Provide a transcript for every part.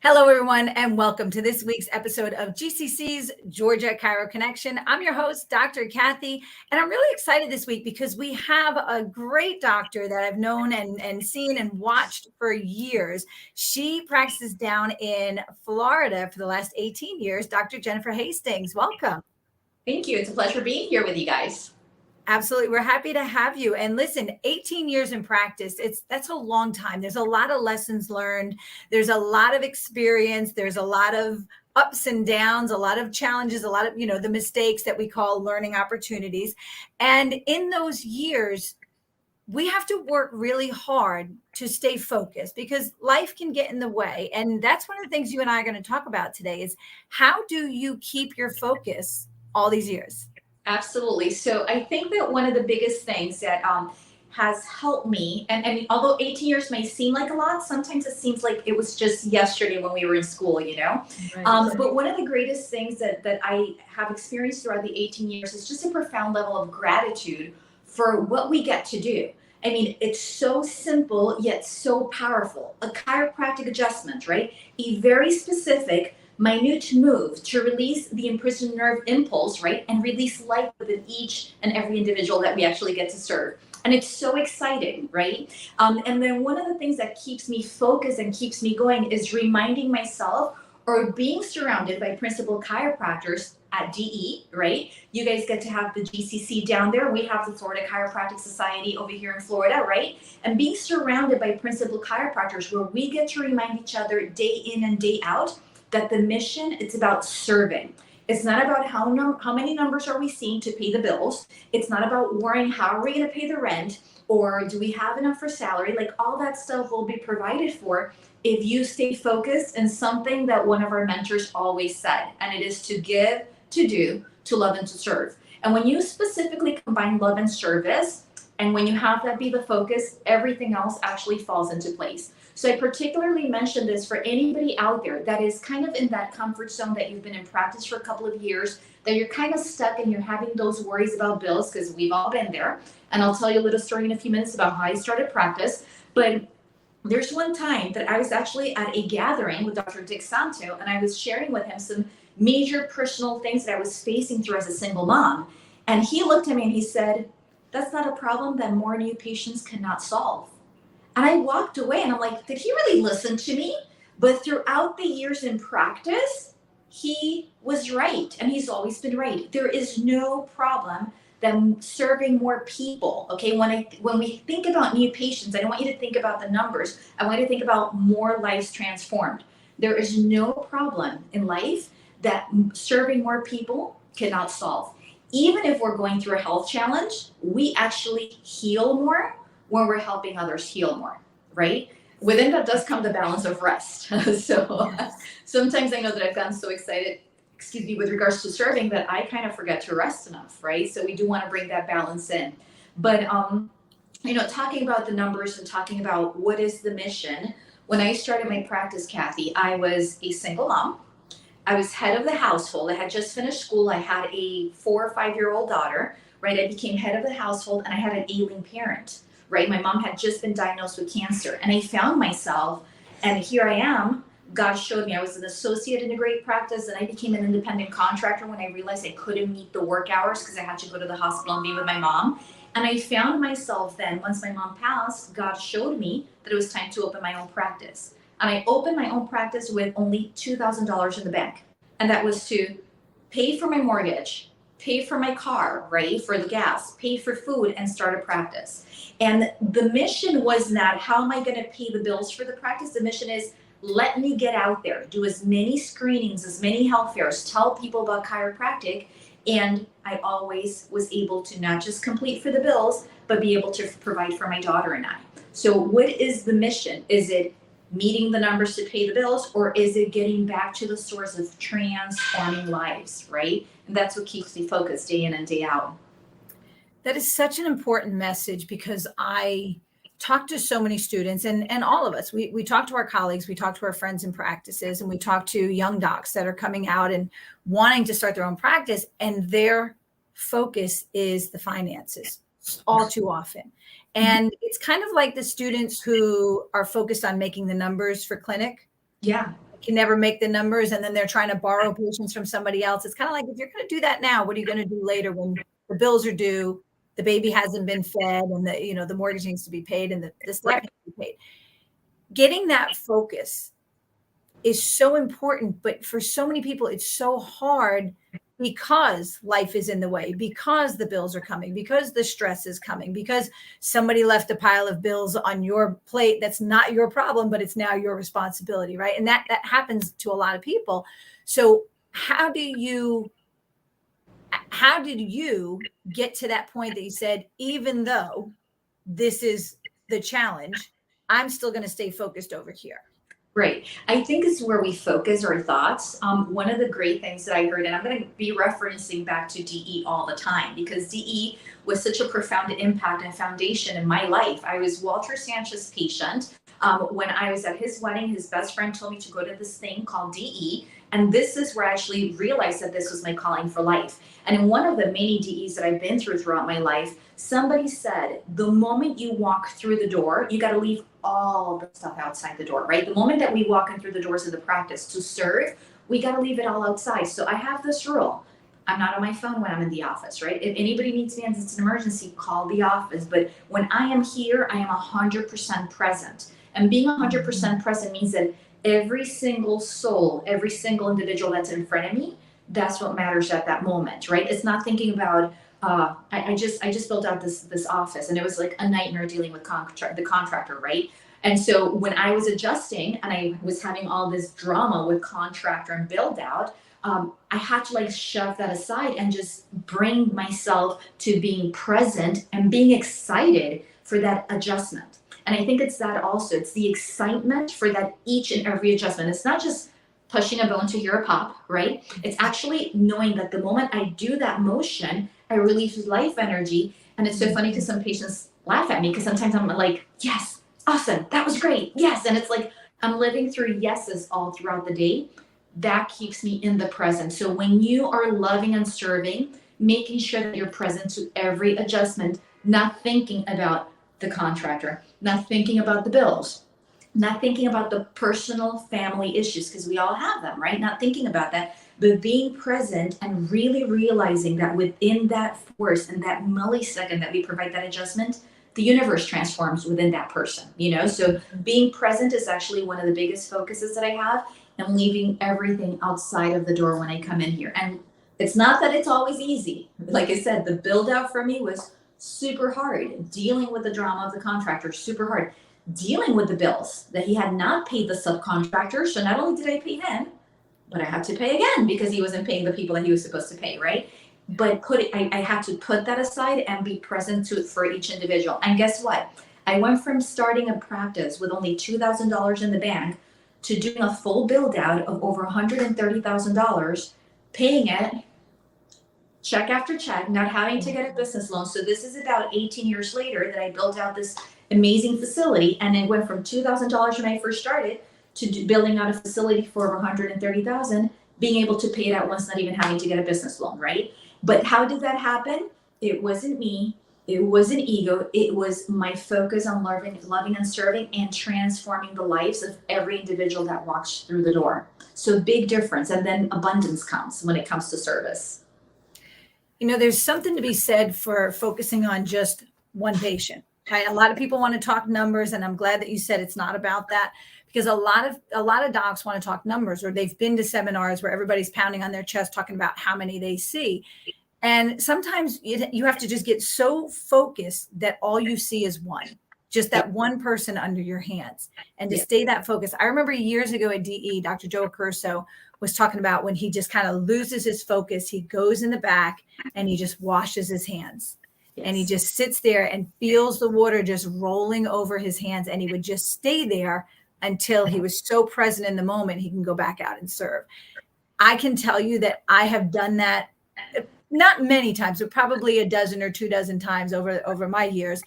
Hello, everyone, and welcome to this week's episode of GCC's Georgia Chiro Connection. I'm your host, Dr. Kathy, and I'm really excited this week because we have a great doctor that I've known and seen and watched for years. She practices down in Florida for the last 18 years, Dr. Jennifer Hastings. Welcome. Thank you. It's a pleasure being here with you guys. Absolutely. We're happy to have you. And listen, 18 years in practice, that's a long time. There's a lot of lessons learned. There's a lot of experience. There's a lot of ups and downs, a lot of challenges, a lot of, the mistakes that we call learning opportunities. And in those years, we have to work really hard to stay focused because life can get in the way. And that's one of the things you and I are going to talk about today is how do you keep your focus all these years? Absolutely. So I think that one of the biggest things that has helped me, and although 18 years may seem like a lot, sometimes it seems like it was just yesterday when we were in school, Right. But one of the greatest things that I have experienced throughout the 18 years is just a profound level of gratitude for what we get to do. I mean, it's so simple yet so powerful. A chiropractic adjustment, right? A very specific minute move to release the imprisoned nerve impulse, right? And release life within each and every individual that we actually get to serve. And it's so exciting, right? And then one of the things that keeps me focused and keeps me going is reminding myself or being surrounded by principal chiropractors at DE, right? You guys get to have the GCC down there. We have the Florida Chiropractic Society over here in Florida, right? And being surrounded by principal chiropractors where we get to remind each other day in and day out that the mission, it's about serving. It's not about how many numbers are we seeing to pay the bills. It's not about worrying how are we going to pay the rent or do we have enough for salary. Like all that stuff will be provided for if you stay focused in something that one of our mentors always said, and it is to give, to do, to love, and to serve. And when you specifically combine love and service, and when you have that be the focus, everything else actually falls into place. So I particularly mention this for anybody out there that is kind of in that comfort zone that you've been in practice for a couple of years, that you're kind of stuck and you're having those worries about bills, because we've all been there. And I'll tell you a little story in a few minutes about how I started practice. But there's one time that I was actually at a gathering with Dr. Dick Santo, and I was sharing with him some major personal things that I was facing through as a single mom. And he looked at me and he said, "That's not a problem that more new patients cannot solve." And I walked away and I'm like, did he really listen to me? But throughout the years in practice, he was right. And he's always been right. There is no problem than serving more people. Okay. When we think about new patients, I don't want you to think about the numbers. I want you to think about more lives transformed. There is no problem in life that serving more people cannot solve. Even if we're going through a health challenge, we actually heal more when we're helping others heal more, right? Within that does come the balance of rest. So sometimes I know that I've gotten so excited, with regards to serving that I kind of forget to rest enough, right? So we do want to bring that balance in. But, talking about the numbers and talking about what is the mission, when I started my practice, Kathy, I was a single mom. I was head of the household. I had just finished school. I had a 4 or 5-year-old daughter, right? I became head of the household and I had an ailing parent, right? My mom had just been diagnosed with cancer and I found myself, and here I am. God showed me I was an associate in a great practice and I became an independent contractor when I realized I couldn't meet the work hours because I had to go to the hospital and be with my mom. And I found myself then, once my mom passed, God showed me that it was time to open my own practice. And I opened my own practice with only $2,000 in the bank. And that was to pay for my mortgage, pay for my car, right? For the gas, pay for food, and start a practice. And the mission was not, how am I going to pay the bills for the practice? The mission is, let me get out there, do as many screenings, as many health fairs, tell people about chiropractic. And I always was able to not just complete for the bills, but be able to provide for my daughter and I. So what is the mission? Is it meeting the numbers to pay the bills, or is it getting back to the source of transforming lives, right? And that's what keeps me focused day in and day out. That is such an important message because I talk to so many students and all of us. We talk to our colleagues, we talk to our friends in practices, and we talk to young docs that are coming out and wanting to start their own practice, and their focus is the finances all too often. And it's kind of like the students who are focused on making the numbers for clinic. Yeah. can never make the numbers, and then they're trying to borrow patients from somebody else. It's kind of like, if you're going to do that now, what are you going to do later when the bills are due, the baby hasn't been fed, and the mortgage needs to be paid, and the staff needs to be paid. Getting that focus is so important, but for so many people, it's so hard because life is in the way, because the bills are coming, because the stress is coming, because somebody left a pile of bills on your plate that's not your problem, but it's now your responsibility, right? And that happens to a lot of people. So how did you get to that point that you said, even though this is the challenge, I'm still going to stay focused over here? Right. I think it's where we focus our thoughts. One of the great things that I heard, and I'm going to be referencing back to DE all the time because DE was such a profound impact and foundation in my life. I was Walter Sanchez's patient. When I was at his wedding, his best friend told me to go to this thing called DE. And this is where I actually realized that this was my calling for life. And in one of the many DEs that I've been through throughout my life, somebody said, the moment you walk through the door, you got to leave all the stuff outside the door, right? The moment that we walk in through the doors of the practice to serve, we got to leave it all outside. So I have this rule. I'm not on my phone when I'm in the office, right? If anybody needs me and it's an emergency, call the office. But when I am here, I am 100% present. And being 100% present means that every single soul, every single individual that's in front of me, that's what matters at that moment, right? It's not thinking about, I just built out this office, and it was like a nightmare dealing with the contractor, right? And so when I was adjusting and I was having all this drama with contractor and build out, I had to like shove that aside and just bring myself to being present and being excited for that adjustment. And I think it's that also, it's the excitement for that each and every adjustment. It's not just pushing a bone to hear a pop, right? It's actually knowing that the moment I do that motion, I release life energy. And it's so funny because some patients laugh at me because sometimes I'm like, yes, awesome, that was great, yes. And it's like I'm living through yeses all throughout the day. That keeps me in the present. So when you are loving and serving, making sure that you're present to every adjustment, not thinking about the contractor, not thinking about the bills, not thinking about the personal family issues, because we all have them, right? Not thinking about that, but being present and really realizing that within that force and that millisecond that we provide that adjustment, the universe transforms within that person, So being present is actually one of the biggest focuses that I have, and leaving everything outside of the door when I come in here. And it's not that it's always easy. Like I said, the build out for me was super hard. Dealing with the drama of the contractor, super hard. Dealing with the bills that he had not paid the subcontractor. So not only did I pay him, but I had to pay again because he wasn't paying the people that he was supposed to pay, right? But I had to put that aside and be present for each individual. And guess what? I went from starting a practice with only $2,000 in the bank to doing a full build out of over $130,000, paying it check after check, not having to get a business loan. So this is about 18 years later that I built out this amazing facility, and it went from $2,000 when I first started to building out a facility for over 130,000, being able to pay it out once, not even having to get a business loan, right? But how did that happen? It wasn't me. It wasn't ego. It was my focus on loving and serving and transforming the lives of every individual that walks through the door. So big difference. And then abundance comes when it comes to service. There's something to be said for focusing on just one patient. Right? A lot of people want to talk numbers, and I'm glad that you said it's not about that, because a lot of docs want to talk numbers, or they've been to seminars where everybody's pounding on their chest talking about how many they see. And sometimes you have to just get so focused that all you see is one, just that one person under your hands, and to stay that focused. I remember years ago at DE, Dr. Joe Curso was talking about when he just kind of loses his focus, he goes in the back and he just washes his hands. Yes. And he just sits there and feels the water just rolling over his hands. And he would just stay there until he was so present in the moment, he can go back out and serve. I can tell you that I have done that, not many times, but probably a dozen or 24 times over my years.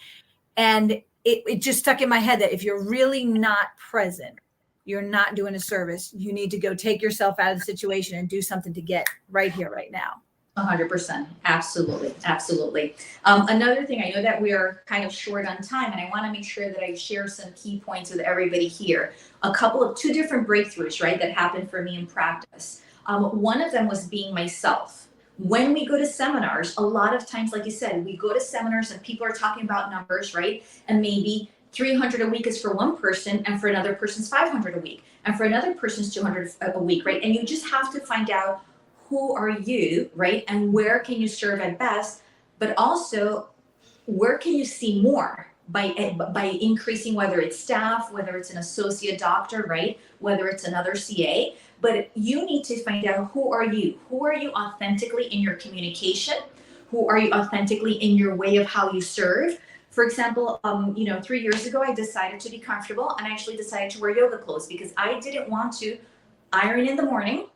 And it just stuck in my head that if you're really not present, you're not doing a service. You need to go take yourself out of the situation and do something to get right here, right now. 100%. Absolutely. Absolutely. Another thing, I know that we are kind of short on time, and I want to make sure that I share some key points with everybody here. Two different breakthroughs, right, that happened for me in practice. One of them was being myself. When we go to seminars, a lot of times, like you said, we go to seminars and people are talking about numbers, right? And maybe 300 a week is for one person, and for another person's 500 a week, and for another person's 200 a week, right? And you just have to find out who are you, right? And where can you serve at best, but also where can you see more by increasing, whether it's staff, whether it's an associate doctor, right? Whether it's another CA, but you need to find out who are you? Who are you authentically in your communication? Who are you authentically in your way of how you serve? For example, 3 years ago, I decided to be comfortable, and I actually decided to wear yoga clothes because I didn't want to iron in the morning,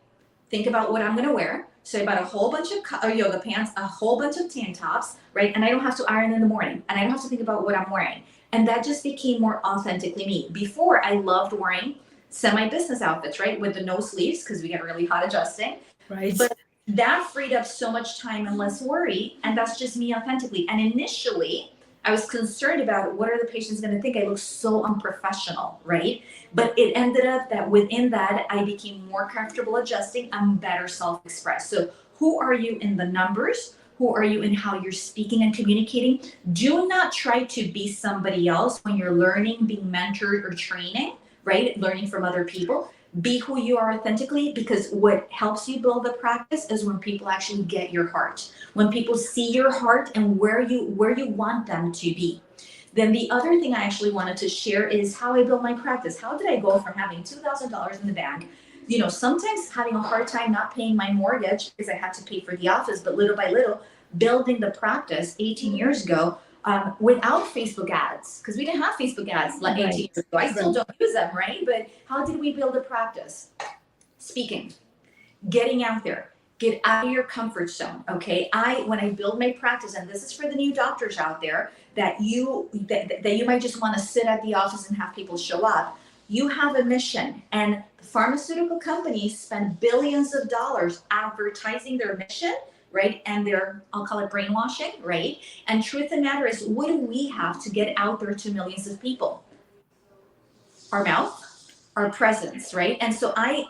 think about what I'm going to wear. So I bought a whole bunch of yoga pants, a whole bunch of tank tops, right? And I don't have to iron in the morning, and I don't have to think about what I'm wearing. And that just became more authentically me. Before, I loved wearing semi-business outfits, right? With the no sleeves, because we get really hot adjusting. Right. But that freed up so much time and less worry. And that's just me authentically. And initially, I was concerned about what are the patients going to think? I look so unprofessional, right? But it ended up that within that, I became more comfortable adjusting and better self-express. So who are you in the numbers? Who are you in how you're speaking and communicating? Do not try to be somebody else when you're learning, being mentored or training, right? Learning from other people. Be who you are authentically, because what helps you build the practice is when people actually get your heart, when people see your heart and where you want them to be. Then the other thing I actually wanted to share is how I built my practice. How did I go from having $2,000 in the bank, sometimes having a hard time not paying my mortgage because I had to pay for the office, but little by little building the practice 18 years ago, without Facebook ads, because we didn't have Facebook ads like 18 years ago. I still don't use them, right? But how did we build a practice? Speaking, getting out there, get out of your comfort zone. Okay, when I build my practice, and this is for the new doctors out there that you might just want to sit at the office and have people show up. You have a mission, and pharmaceutical companies spend billions of dollars advertising their mission, right? And I'll call it brainwashing, right? And truth of the matter is, what do we have to get out there to millions of people? Our mouth, our presence, right? And so I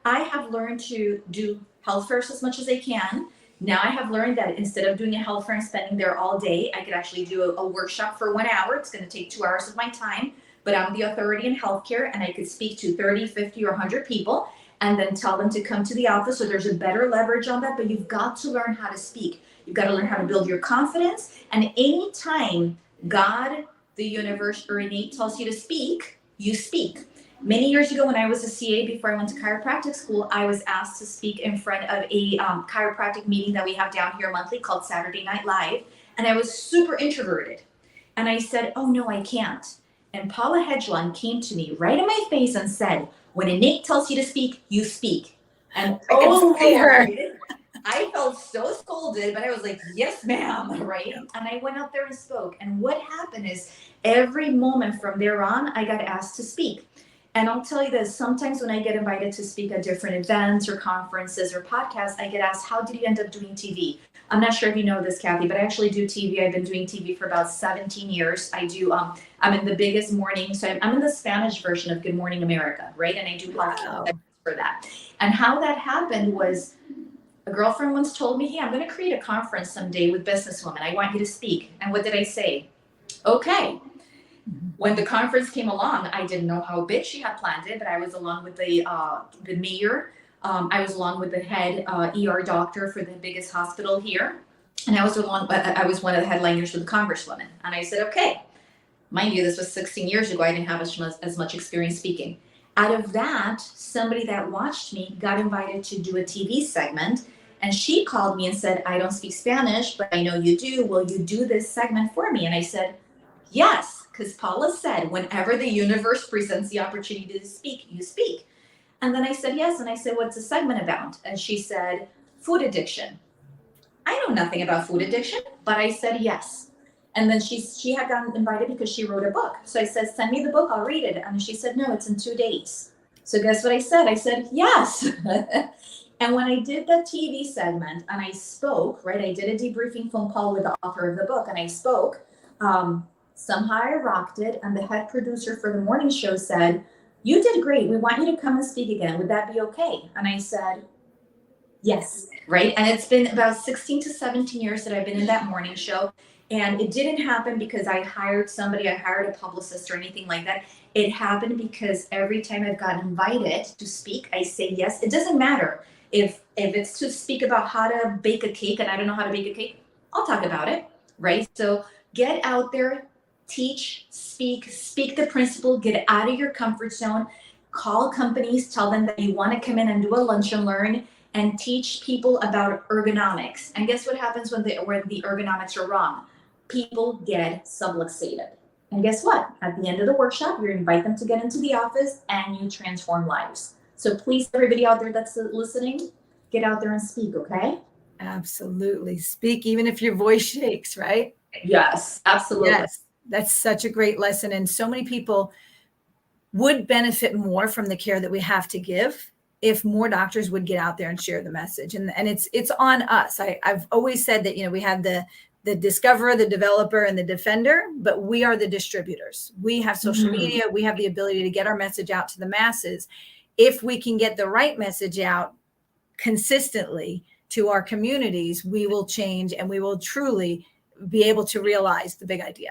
have learned to do health fairs as much as I can. Now I have learned that instead of doing a health fair and spending there all day, I could actually do a workshop for 1 hour. It's going to take 2 hours of my time, but I'm the authority in healthcare, and I could speak to 30, 50, or 100 people and then tell them to come to the office. So there's a better leverage on that, but you've got to learn how to speak. You've got to learn how to build your confidence. And anytime God, the universe, or innate tells you to speak, you speak. Many years ago, when I was a CA, before I went to chiropractic school, I was asked to speak in front of a chiropractic meeting that we have down here monthly called Saturday Night Live. And I was super introverted. And I said, oh no, I can't. And Paula Hedgelund came to me right in my face and said, when innate tells you to speak, you speak. And I felt so scolded, but I was like, yes, ma'am, right? And I went out there and spoke. And what happened is every moment from there on, I got asked to speak. And I'll tell you this, sometimes when I get invited to speak at different events or conferences or podcasts, I get asked, how did you end up doing TV? I'm not sure if you know this, Kathy, but I actually do TV. I've been doing TV for about 17 years. I do, I'm in the biggest morning, so I'm in the Spanish version of Good Morning America, right? And I do health for that. And how that happened was a girlfriend once told me, hey, I'm going to create a conference someday with businesswomen. I want you to speak. And what did I say? Okay. When the conference came along, I didn't know how big she had planned it, but I was along with the mayor. I was along with the head ER doctor for the biggest hospital here. And I was one of the headliners for the congresswoman. And I said, okay, mind you, this was 16 years ago. I didn't have as much experience speaking. Out of that, somebody that watched me got invited to do a TV segment. And she called me and said, I don't speak Spanish, but I know you do. Will you do this segment for me? And I said, yes. Because Paula said, whenever the universe presents the opportunity to speak, you speak. And then I said, yes. And I said, what's the segment about? And she said, food addiction. I know nothing about food addiction, but I said, yes. And then she had gotten invited because she wrote a book. So I said, send me the book, I'll read it. And she said, no, it's in 2 days. So guess what I said? I said, yes. And when I did the TV segment and I spoke, right, I did a debriefing phone call with the author of the book and I spoke. Somehow I rocked it, and the head producer for the morning show said, "You did great. We want you to come and speak again. Would that be okay?" And I said, "Yes." Right. And it's been about 16 to 17 years that I've been in that morning show. And it didn't happen because I hired somebody, I hired a publicist or anything like that. It happened because every time I've gotten invited to speak, I say yes. It doesn't matter if it's to speak about how to bake a cake and I don't know how to bake a cake, I'll talk about it. Right. So get out there, teach, speak the principle, get out of your comfort zone, call companies, tell them that you want to come in and do a lunch and learn and teach people about ergonomics. And guess what happens when the ergonomics are wrong? People get subluxated. And guess what? At the end of the workshop, you invite them to get into the office and you transform lives. So please, everybody out there that's listening, get out there and speak, okay? Absolutely. Speak, even if your voice shakes, right? Yes, absolutely. Yes, that's such a great lesson. And so many people would benefit more from the care that we have to give if more doctors would get out there and share the message. And it's on us. I've always said that, we have the discoverer, the developer, and the defender, but we are the distributors. We have social media. We have the ability to get our message out to the masses. If we can get the right message out consistently to our communities, we will change and we will truly be able to realize the big idea.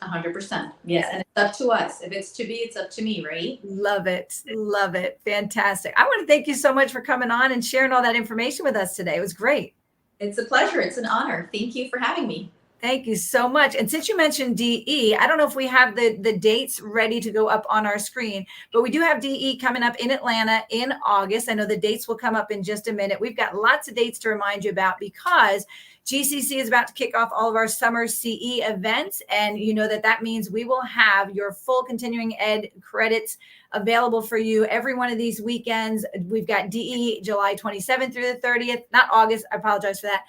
100%. Yes. And it's up to us. If it's to be, it's up to me, right? Love it. Love it. Fantastic. I want to thank you so much for coming on and sharing all that information with us today. It was great. It's a pleasure. It's an honor. Thank you for having me. Thank you so much. And since you mentioned DE, I don't know if we have the dates ready to go up on our screen, but we do have DE coming up in Atlanta in August. I know the dates will come up in just a minute. We've got lots of dates to remind you about because GCC is about to kick off all of our summer CE events. And you know that means we will have your full continuing ed credits available for you every one of these weekends. We've got DE July 27th through the 30th, not August. I apologize for that.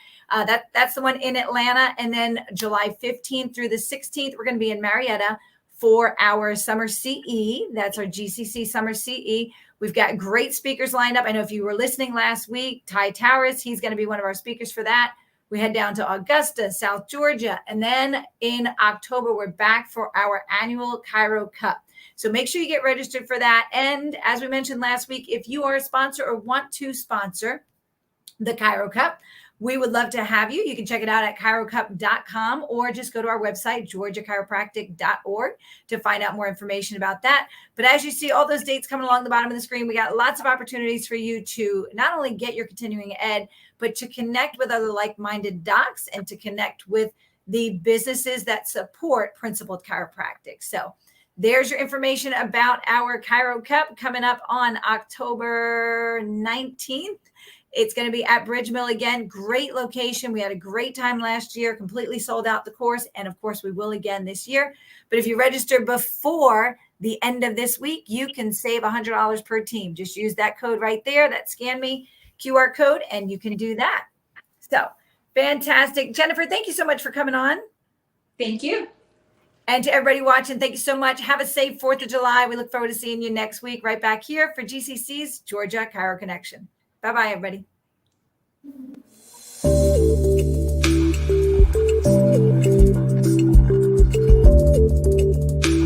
That's the one in Atlanta. And then July 15th through the 16th, we're going to be in Marietta for our summer CE. That's our GCC summer CE. We've got great speakers lined up. I know if you were listening last week, Ty Towers, he's going to be one of our speakers for that. We head down to Augusta, South Georgia. And then in October, we're back for our annual Chiro Cup. So make sure you get registered for that. And as we mentioned last week, if you are a sponsor or want to sponsor the Chiro Cup, we would love to have you. You can check it out at chirocup.com or just go to our website, georgiachiropractic.org, to find out more information about that. But as you see all those dates coming along the bottom of the screen, we got lots of opportunities for you to not only get your continuing ed, but to connect with other like-minded docs and to connect with the businesses that support principled chiropractic. So there's your information about our Chiro Cup coming up on October 19th. It's going to be at Bridge Mill again. Great location. We had a great time last year, completely sold out the course. And of course, we will again this year. But if you register before the end of this week, you can save $100 per team. Just use that code right there, that Scan Me QR code, and you can do that. So fantastic. Jennifer, thank you so much for coming on. Thank you. And to everybody watching, thank you so much. Have a safe 4th of July. We look forward to seeing you next week right back here for GCC's Georgia Chiro Connection. Bye-bye, everybody.